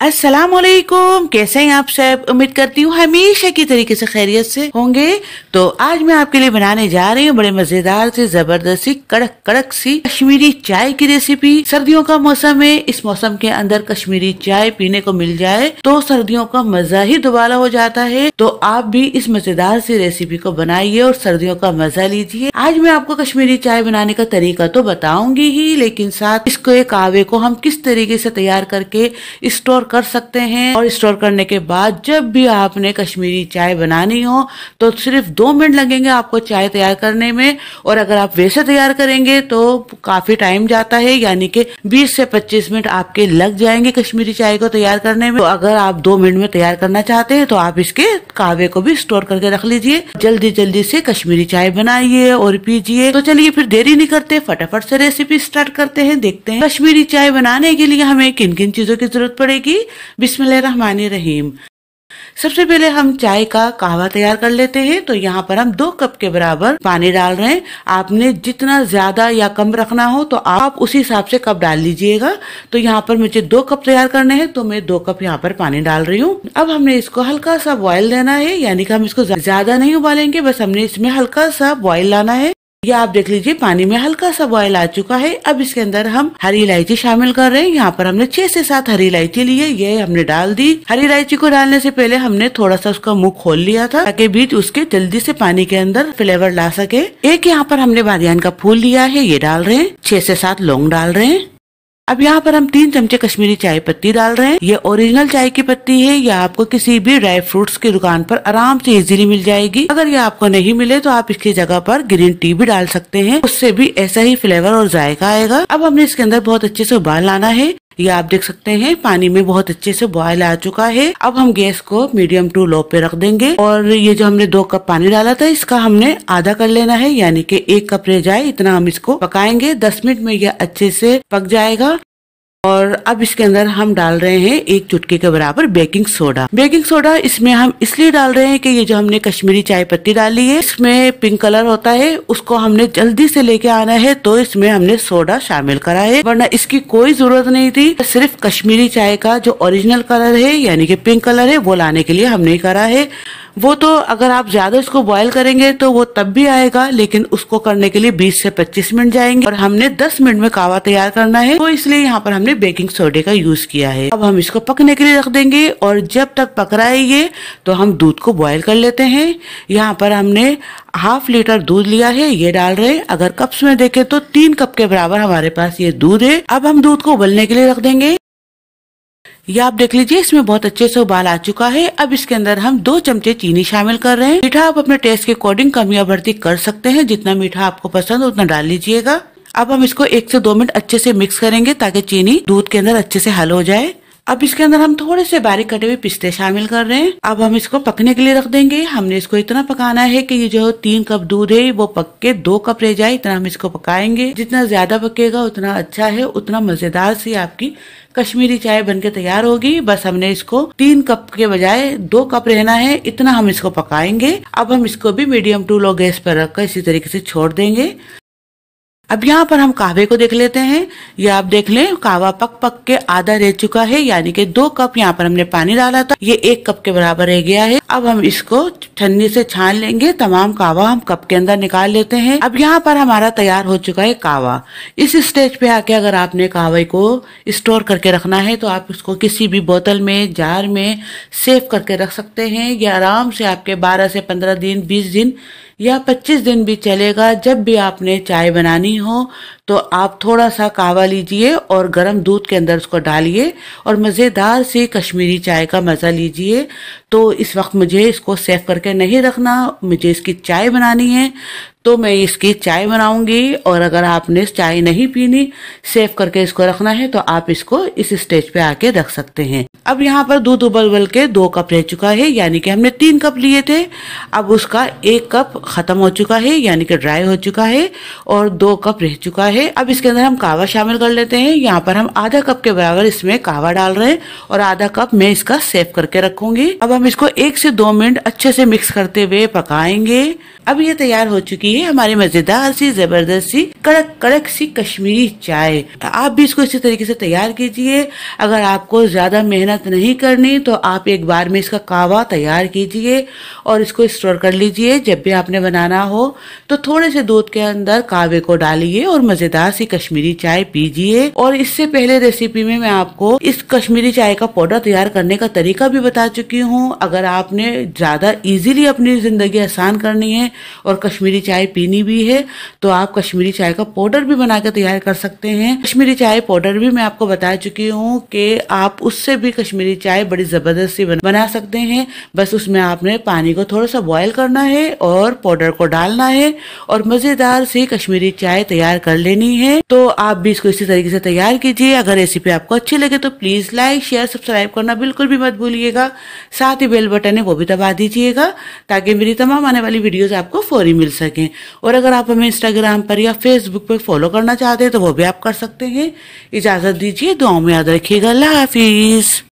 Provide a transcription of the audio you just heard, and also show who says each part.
Speaker 1: अस्सलाम वालेकुम, कैसे हैं आप सब। उम्मीद करती हूँ हमेशा की तरीके से खैरियत से होंगे। तो आज मैं आपके लिए बनाने जा रही हूँ बड़े मजेदार से जबरदस्ती कड़क कड़क सी कश्मीरी चाय की रेसिपी। सर्दियों का मौसम है, इस मौसम के अंदर कश्मीरी चाय पीने को मिल जाए तो सर्दियों का मजा ही दोबारा हो जाता है। तो आप भी इस मजेदार सी रेसिपी को बनाइए और सर्दियों का मजा लीजिए। आज मैं आपको कश्मीरी चाय बनाने का तरीका तो बताऊंगी ही, लेकिन साथ इसको कहवे को हम किस तरीके से तैयार करके स्टोर कर सकते हैं। और स्टोर करने के बाद जब भी आपने कश्मीरी चाय बनानी हो तो सिर्फ 2 मिनट लगेंगे आपको चाय तैयार करने में। और अगर आप वैसे तैयार करेंगे तो काफी टाइम जाता है, यानी कि 20 से 25 मिनट आपके लग जाएंगे कश्मीरी चाय को तैयार करने में। तो अगर आप 2 मिनट में तैयार करना चाहते हैं तो आप इसके कहवे को भी स्टोर करके रख लीजिए। जल्दी जल्दी से कश्मीरी चाय बनाइए और पीजिए। तो चलिए फिर देरी नहीं करते, फटाफट से रेसिपी स्टार्ट करते हैं। देखते हैं कश्मीरी चाय बनाने के लिए हमें किन किन चीजों की जरूरत पड़ेगी। बिस्मिल्लाहिर्रहमानिर्रहीम। सबसे पहले हम चाय का कहवा तैयार कर लेते हैं। तो यहाँ पर हम 2 कप के बराबर पानी डाल रहे हैं। आपने जितना ज्यादा या कम रखना हो तो आप उसी हिसाब से कप डाल लीजिएगा। तो यहाँ पर मुझे 2 कप तैयार करने हैं तो मैं 2 कप यहाँ पर पानी डाल रही हूँ। अब हमने इसको हल्का सा बॉयल देना है, यानी कि हम इसको ज्यादा नहीं उबालेंगे, बस हमने इसमें हल्का सा बॉयल लाना है। ये आप देख लीजिए पानी में हल्का सा बॉयल आ चुका है। अब इसके अंदर हम हरी इलायची शामिल कर रहे हैं। यहाँ पर हमने 6 से 7 हरी इलायची ली है, ये हमने डाल दी। हरी इलायची को डालने से पहले हमने थोड़ा सा उसका मुंह खोल लिया था ताकि बीच उसके जल्दी से पानी के अंदर फ्लेवर ला सके। एक यहाँ पर हमने बादियान का फूल लिया है, ये डाल रहे हैं। 6 से 7 लौंग डाल रहे हैं। अब यहाँ पर हम 3 चमचे कश्मीरी चाय पत्ती डाल रहे हैं। ये ओरिजिनल चाय की पत्ती है, या आपको किसी भी ड्राई फ्रूट्स की दुकान पर आराम से इजीली मिल जाएगी। अगर ये आपको नहीं मिले तो आप इसकी जगह पर ग्रीन टी भी डाल सकते हैं, उससे भी ऐसा ही फ्लेवर और जायका आएगा। अब हमने इसके अंदर बहुत अच्छे से उबाल लाना है। ये आप देख सकते हैं पानी में बहुत अच्छे से बॉयल आ चुका है। अब हम गैस को मीडियम टू लो पे रख देंगे और ये जो हमने 2 कप पानी डाला था इसका हमने आधा कर लेना है, यानी कि 1 कप रह जाए इतना हम इसको पकाएंगे। 10 मिनट में यह अच्छे से पक जाएगा। और अब इसके अंदर हम डाल रहे हैं 1 चुटकी के बराबर बेकिंग सोडा। बेकिंग सोडा इसमें हम इसलिए डाल रहे हैं कि ये जो हमने कश्मीरी चाय पत्ती डाली है इसमें पिंक कलर होता है, उसको हमने जल्दी से लेके आना है तो इसमें हमने सोडा शामिल करा है, वरना इसकी कोई जरूरत नहीं थी। सिर्फ कश्मीरी चाय का जो ओरिजिनल कलर है यानी कि पिंक कलर है वो लाने के लिए हमने करा है। वो तो अगर आप ज्यादा इसको बॉयल करेंगे तो वो तब भी आएगा, लेकिन उसको करने के लिए 20 से 25 मिनट जाएंगे और हमने 10 मिनट में कहवा तैयार करना है, तो इसलिए यहाँ पर हमने बेकिंग सोडे का यूज किया है। अब हम इसको पकने के लिए रख देंगे और जब तक पक रहा है ये तो हम दूध को बॉयल कर लेते हैं। यहाँ पर हमने 1/2 लीटर दूध लिया है, ये डाल रहे हैं। अगर कप्स में देखें तो 3 कप के बराबर हमारे पास ये दूध है। अब हम दूध को उबलने के लिए रख देंगे। ये आप देख लीजिए इसमें बहुत अच्छे से उबाल आ चुका है। अब इसके अंदर हम 2 चमचे चीनी शामिल कर रहे हैं। मीठा आप अपने टेस्ट के अकॉर्डिंग कम या बढ़ती कर सकते हैं, जितना मीठा आपको पसंद उतना डाल लीजिएगा। अब हम इसको 1 से 2 मिनट अच्छे से मिक्स करेंगे ताकि चीनी दूध के अंदर अच्छे से हल हो जाए। अब इसके अंदर हम थोड़े से बारीक कटे हुए पिस्ते शामिल कर रहे हैं। अब हम इसको पकने के लिए रख देंगे। हमने इसको इतना पकाना है कि ये जो 3 कप दूध है वो पक के 2 कप रह जाए, इतना हम इसको पकाएंगे। जितना ज्यादा पकेगा उतना अच्छा है, उतना मजेदार सी आपकी कश्मीरी चाय बनके तैयार होगी। बस हमने इसको 3 कप के बजाय 2 कप रहना है, इतना हम इसको पकाएंगे। अब हम इसको भी मीडियम टू लो गैस पर रखकर इसी तरीके से छोड़ देंगे। अब यहाँ पर हम कहवे को देख लेते हैं। ये आप देख लें कहवा पक के आधा रह चुका है, यानी कि 2 कप यहाँ पर हमने पानी डाला था, ये 1 कप के बराबर रह गया है। अब हम इसको छन्नी से छान लेंगे, तमाम कहवा हम कप के अंदर निकाल लेते हैं। अब यहाँ पर हमारा तैयार हो चुका है कहवा। इस स्टेज पे आके अगर आपने कहवे को स्टोर करके रखना है तो आप उसको किसी भी बोतल में, जार में सेव करके रख सकते हैं। ये आराम से आपके 12 से 15 दिन, 20 दिन या 25 दिन भी चलेगा। जब भी आपने चाय बनानी हो तो आप थोड़ा सा कहवा लीजिए और गर्म दूध के अंदर उसको डालिए और मजेदार सी कश्मीरी चाय का मजा लीजिए। तो इस वक्त मुझे इसको सेव करके नहीं रखना, मुझे इसकी चाय बनानी है तो मैं इसकी चाय बनाऊंगी। और अगर आपने चाय नहीं पीनी, सेव करके इसको रखना है तो आप इसको इस स्टेज पे आके रख सकते हैं। अब यहाँ पर दूध उबल के 2 कप रह चुका है, यानी कि हमने 3 कप लिए थे। अब उसका 1 कप खत्म हो चुका है, यानी कि ड्राई हो चुका है और 2 कप रह चुका है। है। अब इसके अंदर हम कावा शामिल कर लेते हैं। यहाँ पर हम आधा कप के बराबर इसमें कावा डाल रहे हैं और आधा कप मैं इसका सेव करके रखूंगी। अब हम इसको 1 से 2 मिनट अच्छे से मिक्स करते हुए पकाएंगे। अब ये तैयार हो चुकी है हमारी मजेदार सी, जबरदस्त सी, कड़क कड़क सी कश्मीरी चाय। आप भी इसको इसी तरीके से तैयार कीजिए। अगर आपको ज्यादा मेहनत नहीं करनी तो आप एक बार में इसका कावा तैयार कीजिए और इसको स्टोर कर लीजिए। जब भी आपने बनाना हो तो थोड़े से दूध के अंदर कावे को डालिए और मजेदार सी कश्मीरी चाय पीजिए। और इससे पहले रेसिपी में मैं आपको इस कश्मीरी चाय का पाउडर तैयार करने का तरीका भी बता चुकी हूँ। अगर आपने ज्यादा इजीली अपनी जिंदगी आसान करनी है और कश्मीरी चाय पीनी भी है तो आप कश्मीरी चाय का पाउडर भी बनाकर तैयार कर सकते हैं। कश्मीरी चाय पाउडर भी मैं आपको बता चुकी हूँ कि आप उससे भी कश्मीरी चाय बड़ी जबरदस्त सी बना सकते हैं। बस उसमें आपने पानी को थोड़ा सा बॉयल करना है और पाउडर को डालना है और मजेदार सी कश्मीरी चाय तैयार कर लेनी है। तो आप भी इसको इसी तरीके से तैयार कीजिए। अगर रेसिपी आपको अच्छी लगे तो प्लीज लाइक, शेयर, सब्सक्राइब करना बिल्कुल भी मत भूलिएगा। साथ ही बेल बटन है वो भी दबा दीजिएगा ताकि मेरी तमाम आने वाली वीडियोस आपको फौरी मिल सके। और अगर आप हमें इंस्टाग्राम पर या फेसबुक पर फॉलो करना चाहते हैं तो वो भी आप कर सकते हैं। इजाजत दीजिए, दुआओं में याद रखिएगा। अल्लाह हाफिज।